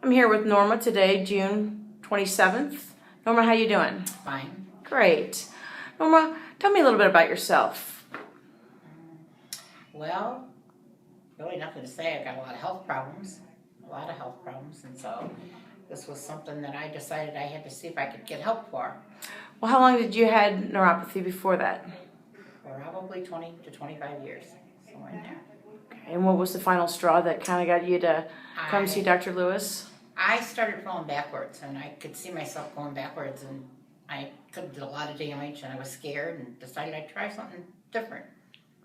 I'm here with Norma today, June 27th. Norma, how you doing? Fine. Great. Norma, tell me a little bit about yourself. Well, really nothing to say. I've got a lot of health problems. And so this was something that I decided I had to see if I could get help for. Well, how long did you had neuropathy before that? Probably 20 to 25 years, somewhere in there. Okay. And what was the final straw that kind of got you to come see Dr. Lewis? I started falling backwards, and I could see myself going backwards, and I could have did a lot of damage, and I was scared and decided I'd try something different.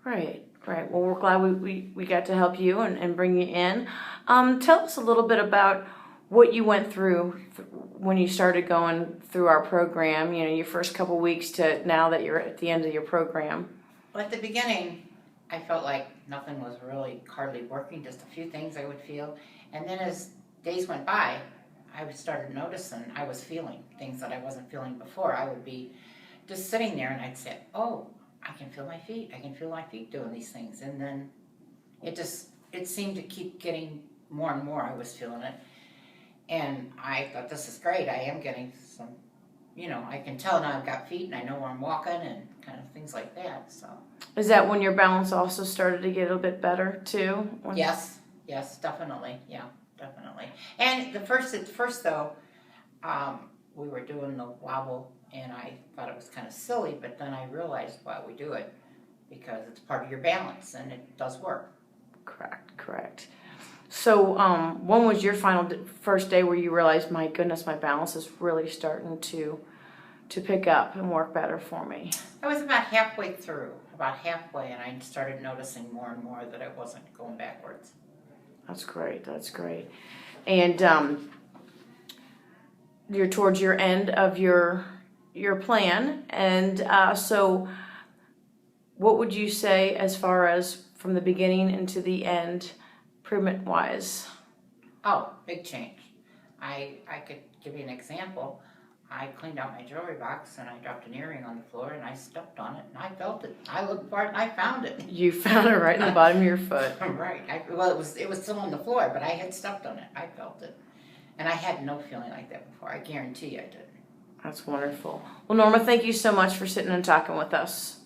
Right. Well, we're glad we got to help you and bring you in. Tell us a little bit about what you went through when you started going through our program, you know, your first couple weeks to now that you're at the end of your program. Well, at the beginning, I felt like nothing was really hardly working, just a few things I would feel. And then as days went by, I started noticing I was feeling things that I wasn't feeling before. I would be just sitting there and I'd say, oh, I can feel my feet. I can feel my feet doing these things. And then it seemed to keep getting more and more. I was feeling it. And I thought, this is great. I am getting some, I can tell now I've got feet and I know where I'm walking and kind of things like that. So. Is that when your balance also started to get a little bit better too? Yes, definitely. Yeah, definitely. And at first though, we were doing the wobble and I thought it was kind of silly, but then I realized why we do it, because it's part of your balance and it does work. Correct. So when was your first day where you realized, my goodness, my balance is really starting to pick up and work better for me? I was about halfway, and I started noticing more and more that I wasn't going backwards. That's great. And you're towards your end of your plan, and so what would you say as far as from the beginning into the end, improvement wise? Oh, big change. I could give you an example. I cleaned out my jewelry box and I dropped an earring on the floor and I stepped on it and I felt it. I looked for it and I found it. You found it right in the bottom of your foot. Right. It was still on the floor, but I had stepped on it. I felt it. And I had no feeling like that before. I guarantee I didn't. That's wonderful. Well, Norma, thank you so much for sitting and talking with us.